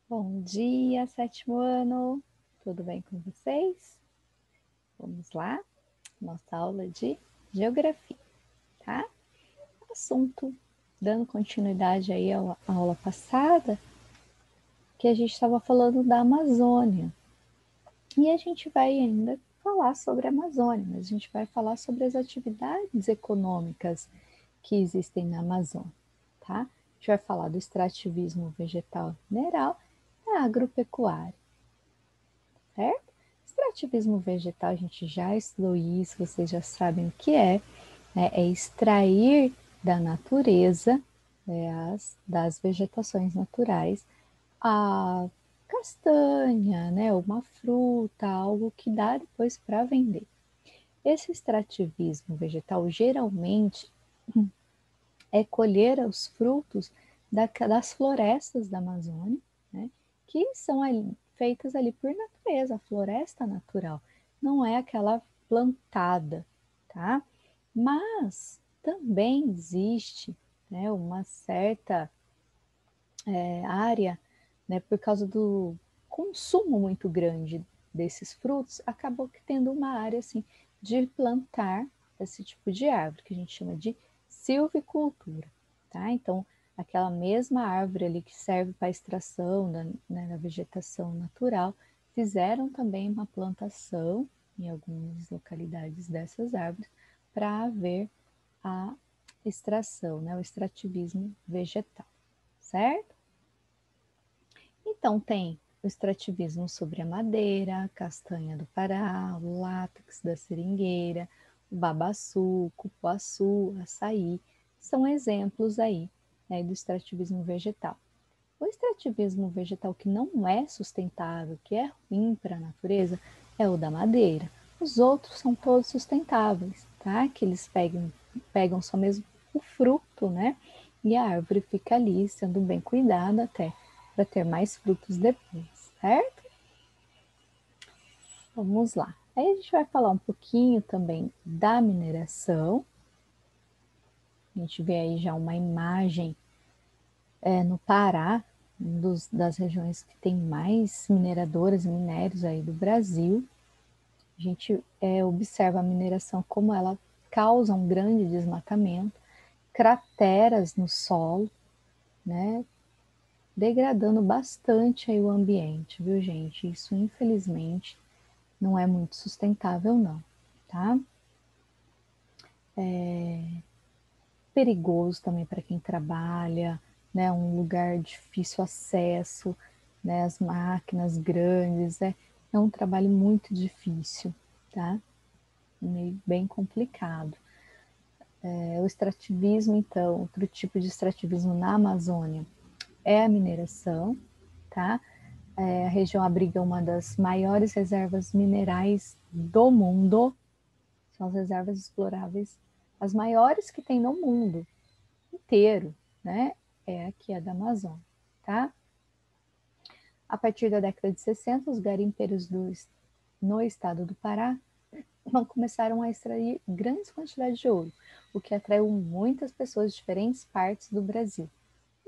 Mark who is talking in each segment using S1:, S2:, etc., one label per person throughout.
S1: Bom dia, sétimo ano. Tudo bem com vocês? Vamos lá, nossa aula de geografia, tá? Assunto, dando continuidade aí à aula passada, que a gente estava falando da Amazônia. E a gente vai ainda falar sobre a Amazônia, mas a gente vai falar sobre as atividades econômicas que existem na Amazônia, tá? A gente vai falar do extrativismo vegetal e mineral e da agropecuária, certo? Extrativismo vegetal, a gente já estudou isso, vocês já sabem o que é, né? É extrair da natureza, das vegetações naturais, a castanha, né? Uma fruta, algo que dá depois para vender. Esse extrativismo vegetal geralmente é colher os frutos das florestas da Amazônia, né, que são feitas ali por natureza, a floresta natural, não é aquela plantada, tá? Mas também existe, né, uma certa área, né, por causa do consumo muito grande desses frutos, acabou que tendo uma área assim de plantar esse tipo de árvore, que a gente chama de silvicultura, tá? Então, aquela mesma árvore ali que serve para a extração da vegetação natural, fizeram também uma plantação em algumas localidades dessas árvores para haver a extração, né, o extrativismo vegetal, certo? Então tem o extrativismo sobre a madeira, a castanha do Pará, o látex da seringueira, o babaçu, cupuaçu, açaí, são exemplos aí, né, do extrativismo vegetal. O extrativismo vegetal que não é sustentável, que é ruim para a natureza, é o da madeira. Os outros são todos sustentáveis, tá? Que eles pegam só mesmo o fruto, né? E a árvore fica ali sendo bem cuidada até para ter mais frutos depois, certo? Vamos lá. Aí a gente vai falar um pouquinho também da mineração. A gente vê aí já uma imagem no Pará, das regiões que tem mais mineradoras e minérios aí do Brasil. A gente observa a mineração como ela causa um grande desmatamento, crateras no solo, né, degradando bastante aí o ambiente, viu, gente? Isso, infelizmente, não é muito sustentável, não, tá? Perigoso também para quem trabalha, né? Um lugar de difícil acesso, né? As máquinas grandes, é um trabalho muito difícil, tá? Meio bem complicado. O extrativismo, então, outro tipo de extrativismo na Amazônia é a mineração, tá? A região abriga uma das maiores reservas minerais do mundo, são as reservas exploráveis, as maiores que tem no mundo inteiro, né? É aqui a da Amazônia, tá? A partir da década de 60, os garimpeiros no estado do Pará começaram a extrair grandes quantidades de ouro, o que atraiu muitas pessoas de diferentes partes do Brasil.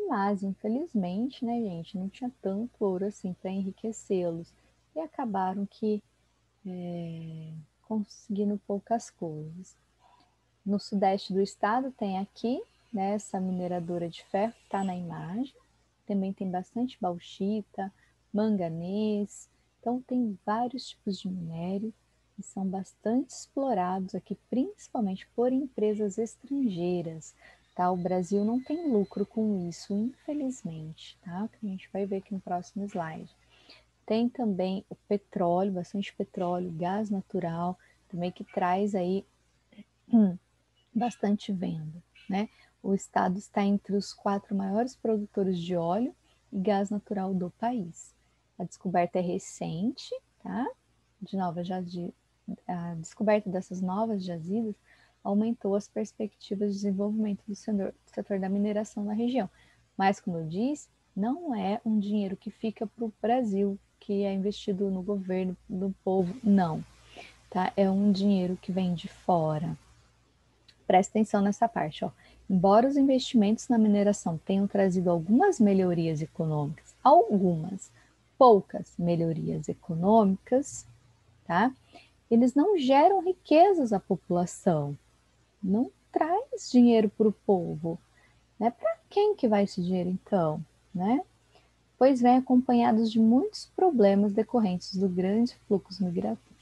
S1: Mas, infelizmente, né, gente, não tinha tanto ouro assim para enriquecê-los e acabaram que conseguindo poucas coisas. No sudeste do estado tem aqui, né, essa mineradora de ferro, está na imagem. Também tem bastante bauxita, manganês. Então tem vários tipos de minério que são bastante explorados aqui, principalmente por empresas estrangeiras. Tá? O Brasil não tem lucro com isso, infelizmente, tá? Que a gente vai ver aqui no próximo slide. Tem também o petróleo, bastante petróleo, gás natural, também que traz aí bastante venda, né? O estado está entre os 4 maiores produtores de óleo e gás natural do país. A descoberta é recente, tá? A descoberta dessas novas jazidas aumentou as perspectivas de desenvolvimento do setor da mineração na região. Mas, como eu disse, não é um dinheiro que fica para o Brasil, que é investido no governo, do povo, não. Tá? É um dinheiro que vem de fora. Presta atenção nessa parte, ó. Embora os investimentos na mineração tenham trazido algumas melhorias econômicas algumas poucas melhorias econômicas, tá? Eles não geram riquezas à população, não traz dinheiro para o povo, né? Para quem que vai esse dinheiro então, né? Pois vem acompanhados de muitos problemas decorrentes do grande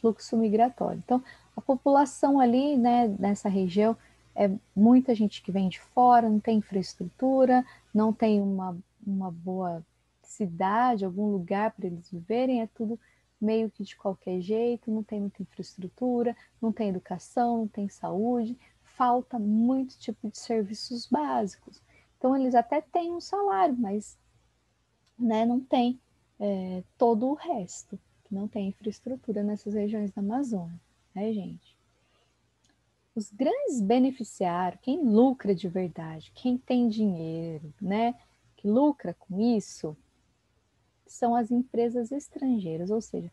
S1: fluxo migratório. Então, a população ali, né, nessa região, é muita gente que vem de fora, não tem infraestrutura, não tem uma boa cidade, algum lugar para eles viverem, é tudo meio que de qualquer jeito, não tem muita infraestrutura, não tem educação, não tem saúde, falta muito tipo de serviços básicos. Então, eles até têm um salário, mas, né, não tem todo o resto, que não tem infraestrutura nessas regiões da Amazônia, né, gente? Os grandes beneficiários, quem lucra de verdade, quem tem dinheiro, né, que lucra com isso, são as empresas estrangeiras, ou seja,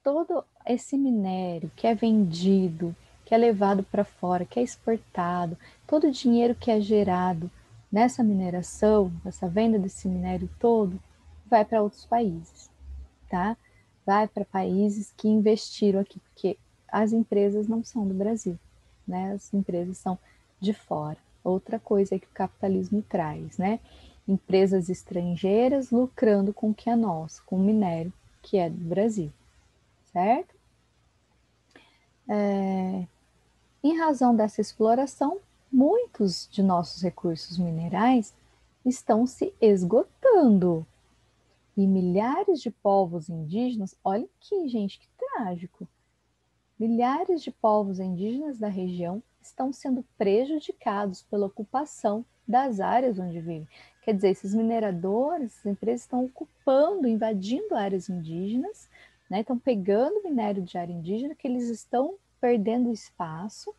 S1: todo esse minério que é vendido, que é levado para fora, que é exportado, todo o dinheiro que é gerado nessa mineração, essa venda desse minério todo, vai para outros países, tá? Vai para países que investiram aqui, porque as empresas não são do Brasil, né? As empresas são de fora. Outra coisa que o capitalismo traz, né? Empresas estrangeiras lucrando com o que é nosso, com o minério que é do Brasil, certo? Em razão dessa exploração, muitos de nossos recursos minerais estão se esgotando. E milhares de povos indígenas, olha aqui, gente, que trágico. Milhares de povos indígenas da região estão sendo prejudicados pela ocupação das áreas onde vivem. Quer dizer, esses mineradores, essas empresas estão ocupando, invadindo áreas indígenas, né? Estão pegando minério de área indígena, que eles estão perdendo espaço,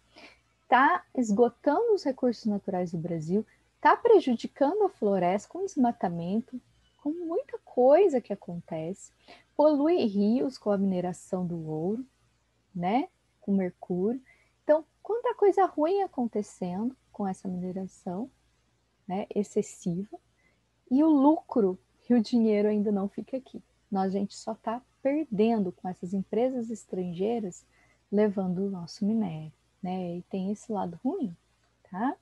S1: está esgotando os recursos naturais do Brasil, está prejudicando a floresta com desmatamento, com muita coisa que acontece, polui rios com a mineração do ouro, né, com mercúrio. Então, quanta coisa ruim acontecendo com essa mineração, né, excessiva, e o lucro e o dinheiro ainda não fica aqui. A gente só está perdendo com essas empresas estrangeiras levando o nosso minério, né? E tem esse lado ruim, tá?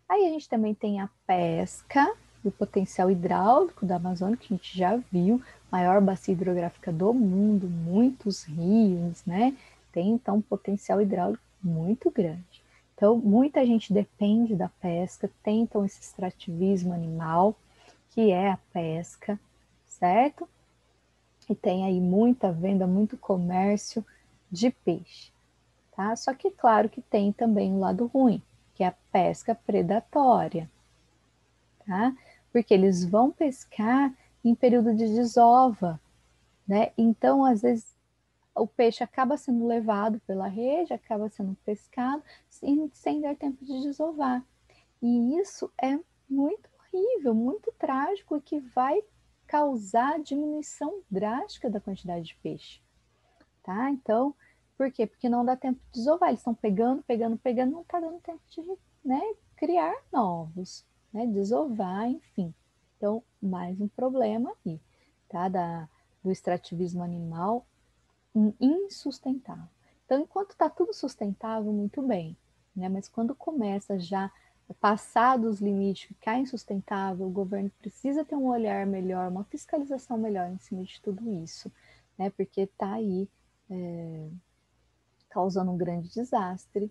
S1: Aí a gente também tem a pesca, o potencial hidráulico da Amazônia, que a gente já viu, maior bacia hidrográfica do mundo, muitos rios, né? Tem então um potencial hidráulico muito grande. Então, muita gente depende da pesca, tem então esse extrativismo animal, que é a pesca, certo? E tem aí muita venda, muito comércio de peixe, tá? Só que claro que tem também o lado ruim, que é a pesca predatória, tá? Porque eles vão pescar em período de desova, né? Então, às vezes, o peixe acaba sendo levado pela rede, acaba sendo pescado sem dar tempo de desovar. E isso é muito horrível, muito trágico e que vai causar diminuição drástica da quantidade de peixe, tá? Então, por quê? Porque não dá tempo de desovar, eles estão pegando, pegando, pegando, não está dando tempo de, né, criar novos, né, desovar, enfim. Então, mais um problema aí, tá? Do extrativismo animal insustentável. Então, enquanto está tudo sustentável, muito bem, né? Mas quando começa já a passar dos limites, ficar insustentável, o governo precisa ter um olhar melhor, uma fiscalização melhor em cima de tudo isso, né? Porque está aí causando um grande desastre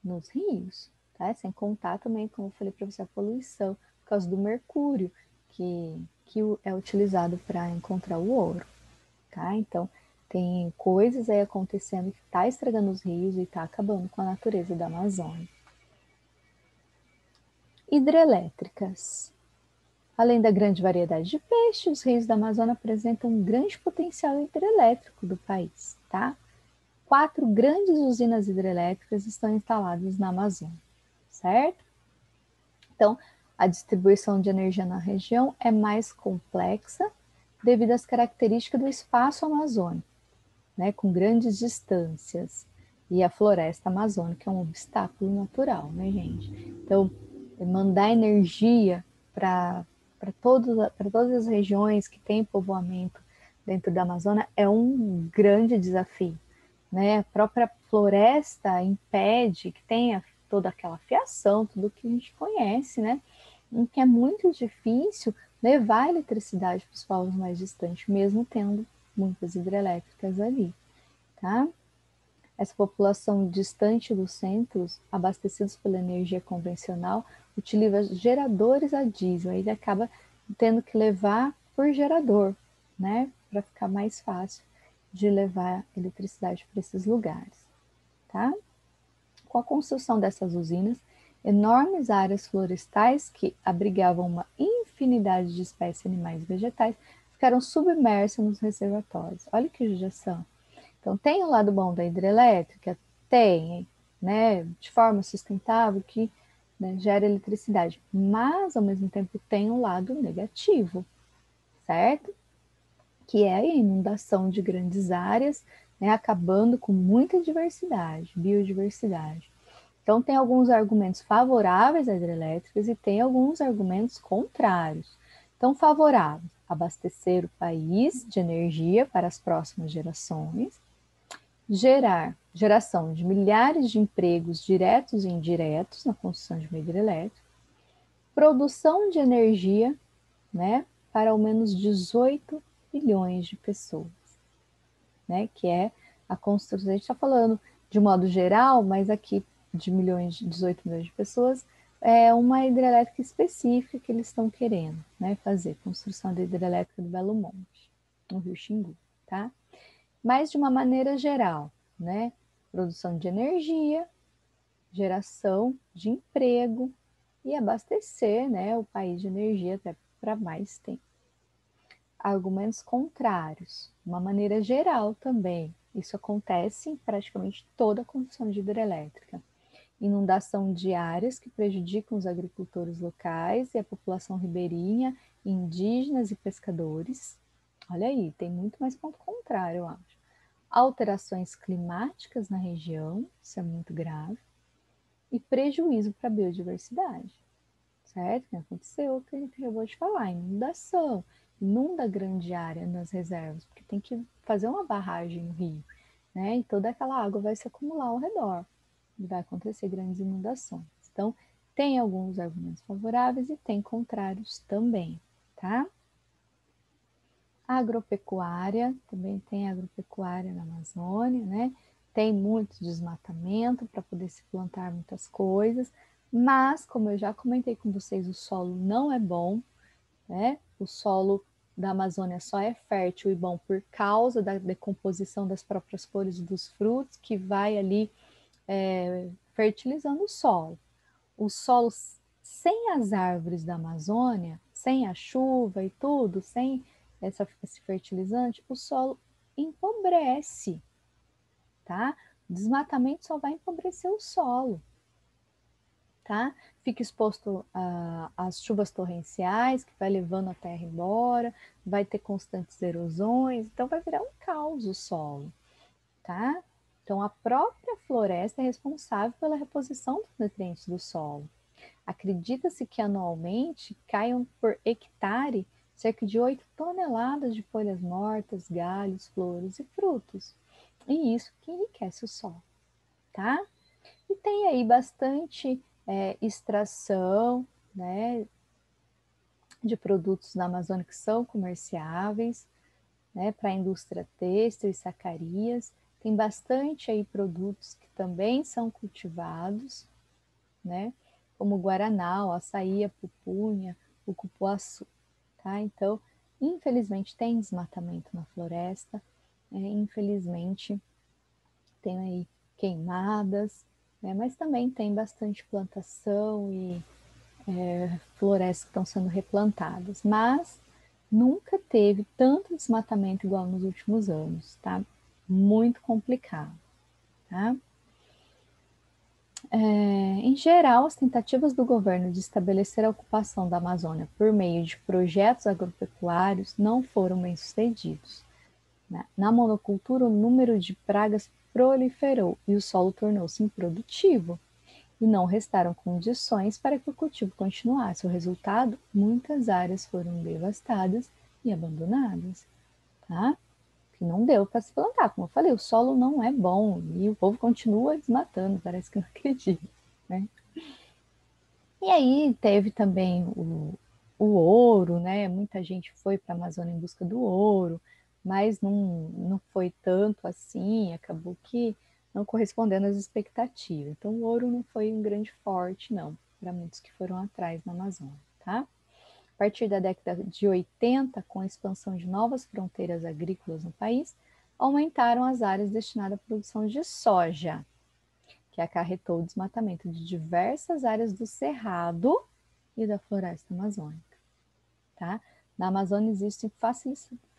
S1: nos rios, tá? Sem contar também, como eu falei para você, a poluição por causa do mercúrio que é utilizado para encontrar o ouro, tá? Então, tem coisas aí acontecendo que está estragando os rios e está acabando com a natureza da Amazônia. Hidrelétricas. Além da grande variedade de peixes, os rios da Amazônia apresentam um grande potencial hidrelétrico do país, tá? 4 grandes usinas hidrelétricas estão instaladas na Amazônia, certo? Então, a distribuição de energia na região é mais complexa devido às características do espaço amazônico, né, com grandes distâncias, e a floresta amazônica é um obstáculo natural, né, gente? Então, mandar energia para para todas as regiões que têm povoamento dentro da Amazônia, é um grande desafio, né? A própria floresta impede que tenha toda aquela fiação, tudo que a gente conhece, né? Em que é muito difícil levar a eletricidade para os povos mais distantes, mesmo tendo muitas hidrelétricas ali, tá? Essa população distante dos centros, abastecidos pela energia convencional, utiliza geradores a diesel, aí ele acaba tendo que levar por gerador, né? Para ficar mais fácil de levar eletricidade para esses lugares, tá? Com a construção dessas usinas, enormes áreas florestais que abrigavam uma infinidade de espécies animais e vegetais ficaram submersas nos reservatórios. Olha que judiação. Então, tem o lado bom da hidrelétrica? Tem, né, de forma sustentável, que, né, gera eletricidade, mas, ao mesmo tempo, tem um lado negativo, certo? Que é a inundação de grandes áreas, né, acabando com muita diversidade, biodiversidade. Então, tem alguns argumentos favoráveis às hidrelétricas e tem alguns argumentos contrários. Então, favoráveis, abastecer o país de energia para as próximas gerações, geração de milhares de empregos diretos e indiretos na construção de uma hidrelétrica, produção de energia, né, para ao menos 18 milhões de pessoas, né, que é a construção, a gente está falando de modo geral, mas aqui de 18 milhões de pessoas, é uma hidrelétrica específica que eles estão querendo, né, fazer, construção da hidrelétrica do Belo Monte, no Rio Xingu, tá? Mas de uma maneira geral, né, produção de energia, geração de emprego e abastecer, né, o país de energia até para mais tempo. Argumentos contrários, de uma maneira geral também, isso acontece em praticamente toda a construção de hidrelétrica. Inundação de áreas que prejudicam os agricultores locais e a população ribeirinha, indígenas e pescadores. Olha aí, tem muito mais ponto contrário, eu acho. Alterações climáticas na região, isso é muito grave, e prejuízo para a biodiversidade, certo? O que aconteceu, o que a gente acabou de falar, inundação, inunda grande área nas reservas, porque tem que fazer uma barragem no rio, né? E toda aquela água vai se acumular ao redor, e vai acontecer grandes inundações. Então, tem alguns argumentos favoráveis e tem contrários também, tá? Agropecuária, também tem agropecuária na Amazônia, né? Tem muito desmatamento para poder se plantar muitas coisas, mas, como eu já comentei com vocês, o solo não é bom, né? O solo da Amazônia só é fértil e bom por causa da decomposição das próprias folhas dos frutos, que vai ali fertilizando o solo. O solo sem as árvores da Amazônia, sem a chuva e tudo, sem esse fertilizante, o solo empobrece, tá? O desmatamento só vai empobrecer o solo, tá? Fica exposto às chuvas torrenciais, que vai levando a terra embora, vai ter constantes erosões, então vai virar um caos o solo, tá? Então, a própria floresta é responsável pela reposição dos nutrientes do solo. Acredita-se que anualmente caiam por hectare cerca de 8 toneladas de folhas mortas, galhos, flores e frutos. E isso que enriquece o solo, tá? E tem aí bastante extração, né, de produtos na Amazônia que são comerciáveis, né, para a indústria têxtil e sacarias. Tem bastante aí produtos que também são cultivados, né, como o guaraná, o açaí, a pupunha, o cupuaçu, tá? Então, infelizmente tem desmatamento na floresta, infelizmente tem aí queimadas, né, mas também tem bastante plantação e florestas que estão sendo replantadas, mas nunca teve tanto desmatamento igual nos últimos anos, tá? Muito complicado, tá? Em geral, as tentativas do governo de estabelecer a ocupação da Amazônia por meio de projetos agropecuários não foram bem-sucedidos, né? Na monocultura, o número de pragas proliferou e o solo tornou-se improdutivo. e não restaram condições para que o cultivo continuasse. O resultado, muitas áreas foram devastadas e abandonadas, tá? Que não deu para se plantar. Como eu falei, o solo não é bom e o povo continua desmatando, parece que não acredita, né? E aí teve também o ouro, né? Muita gente foi para a Amazônia em busca do ouro, mas não foi tanto assim, acabou que não correspondendo às expectativas. Então o ouro não foi um grande forte, não, para muitos que foram atrás na Amazônia, tá? A partir da década de 80, com a expansão de novas fronteiras agrícolas no país, aumentaram as áreas destinadas à produção de soja, que acarretou o desmatamento de diversas áreas do Cerrado e da floresta amazônica. Tá? Na Amazônia existem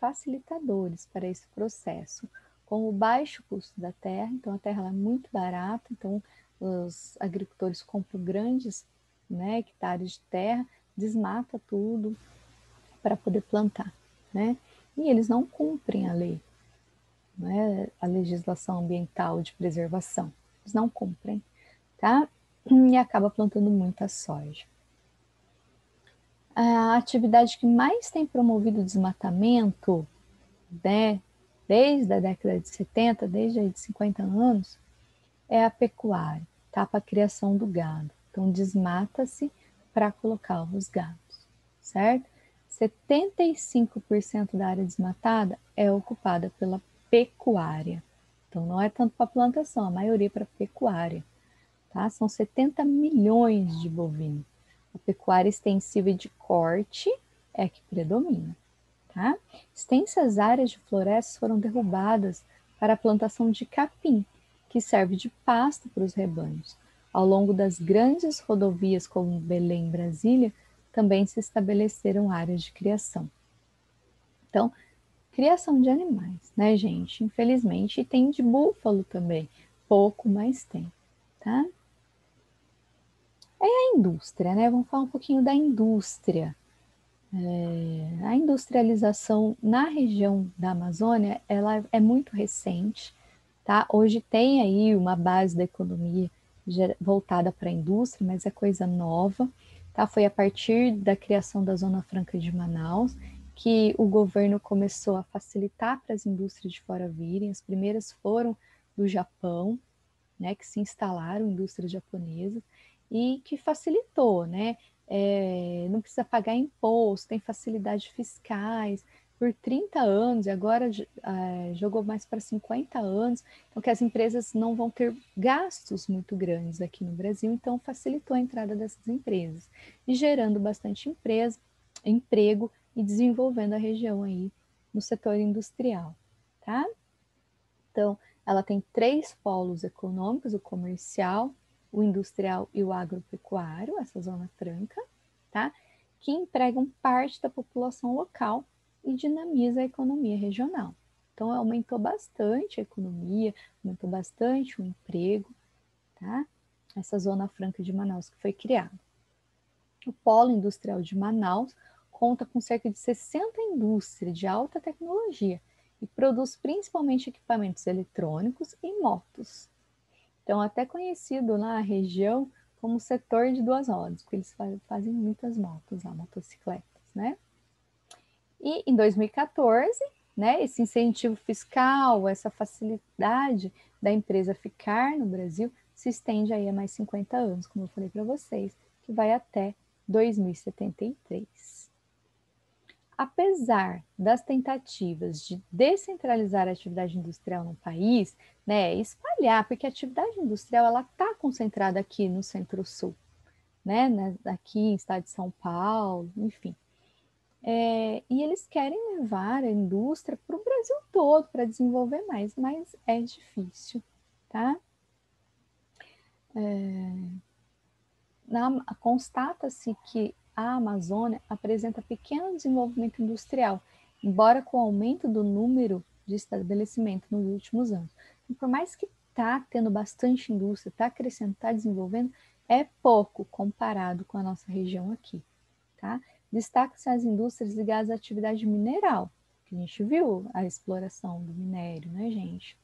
S1: facilitadores para esse processo, como o baixo custo da terra, então a terra é muito barata, então os agricultores compram grandes, né, hectares de terra, desmata tudo para poder plantar, né? E eles não cumprem a lei, né, a legislação ambiental de preservação, eles não cumprem, tá? E acaba plantando muita soja. A atividade que mais tem promovido o desmatamento, né, desde a década de 70, desde aí de 50 anos, é a pecuária, tá? Para a criação do gado. Então, desmata-se para colocar os gados, certo? 75% da área desmatada é ocupada pela pecuária. Então, não é tanto para plantação, a maioria é para pecuária, tá? São 70 milhões de bovinos. A pecuária extensiva e de corte é a que predomina, tá? Extensas áreas de florestas foram derrubadas para a plantação de capim, que serve de pasto para os rebanhos. Ao longo das grandes rodovias como Belém e Brasília, também se estabeleceram áreas de criação. Então, criação de animais, né, gente? Infelizmente, e tem de búfalo também. Pouco, mas tem, tá? É a indústria, né? Vamos falar um pouquinho da indústria. A industrialização na região da Amazônia, ela é muito recente, tá? Hoje tem aí uma base da economia voltada para a indústria, mas é coisa nova, tá? Foi a partir da criação da Zona Franca de Manaus que o governo começou a facilitar para as indústrias de fora virem. As primeiras foram do Japão, né, que se instalaram, indústrias japonesas, e que facilitou, né? Não precisa pagar imposto, tem facilidades fiscais por 30 anos, e agora jogou mais para 50 anos, então que as empresas não vão ter gastos muito grandes aqui no Brasil, então facilitou a entrada dessas empresas, e gerando bastante emprego e desenvolvendo a região aí no setor industrial, tá? Então, ela tem 3 polos econômicos: o comercial, o industrial e o agropecuário, essa zona franca, tá? Que empregam parte da população local e dinamiza a economia regional. Então, aumentou bastante a economia, aumentou bastante o emprego, tá? Essa zona franca de Manaus que foi criada. O polo industrial de Manaus conta com cerca de 60 indústrias de alta tecnologia e produz principalmente equipamentos eletrônicos e motos. Então, até conhecido na região como setor de 2 rodas, porque eles fazem muitas motos lá, motocicletas, né? E em 2014, né, esse incentivo fiscal, essa facilidade da empresa ficar no Brasil se estende aí a mais 50 anos, como eu falei para vocês, que vai até 2073. Apesar das tentativas de descentralizar a atividade industrial no país, né, espalhar, porque a atividade industrial ela está concentrada aqui no Centro-Sul, né, aqui em estado de São Paulo, enfim. E eles querem levar a indústria para o Brasil todo para desenvolver mais, mas é difícil, tá? Constata-se que a Amazônia apresenta pequeno desenvolvimento industrial, embora com o aumento do número de estabelecimentos nos últimos anos. Então, por mais que está tendo bastante indústria, está crescendo, está desenvolvendo, é pouco comparado com a nossa região aqui, tá? Destacam-se as indústrias ligadas à atividade mineral, que a gente viu a exploração do minério, né, gente?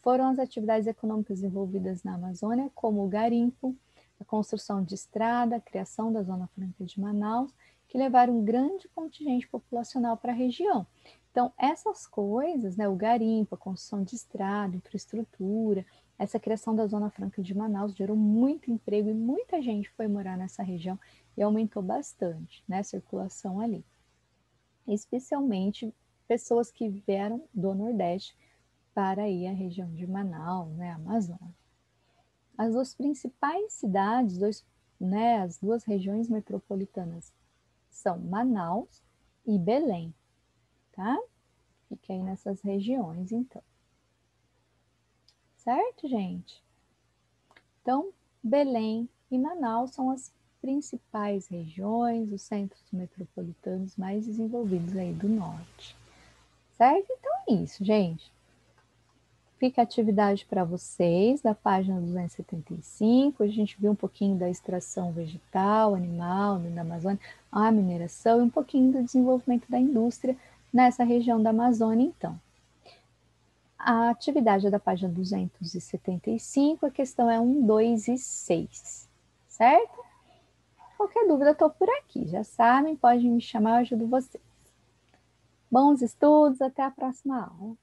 S1: foram as atividades econômicas envolvidas na Amazônia, como o garimpo, a construção de estrada, a criação da Zona Franca de Manaus, que levaram um grande contingente populacional para a região. Então, essas coisas, né, o garimpo, a construção de estrada, infraestrutura, essa criação da Zona Franca de Manaus gerou muito emprego e muita gente foi morar nessa região e aumentou bastante, né, a circulação ali. Especialmente pessoas que vieram do Nordeste para ir à região de Manaus, né, Amazônia. As duas principais cidades, as duas regiões metropolitanas são Manaus e Belém, tá? Fica aí nessas regiões, então. Certo, gente? Então, Belém e Manaus são as principais regiões, os centros metropolitanos mais desenvolvidos aí do norte. Certo? Então é isso, gente. Fica a atividade para vocês da página 275. A gente viu um pouquinho da extração vegetal, animal, da Amazônia, a mineração e um pouquinho do desenvolvimento da indústria nessa região da Amazônia, então. A atividade é da página 275, a questão é 1, 2 e 6, certo? Qualquer dúvida, estou por aqui. Já sabem, podem me chamar, eu ajudo vocês. Bons estudos, até a próxima aula.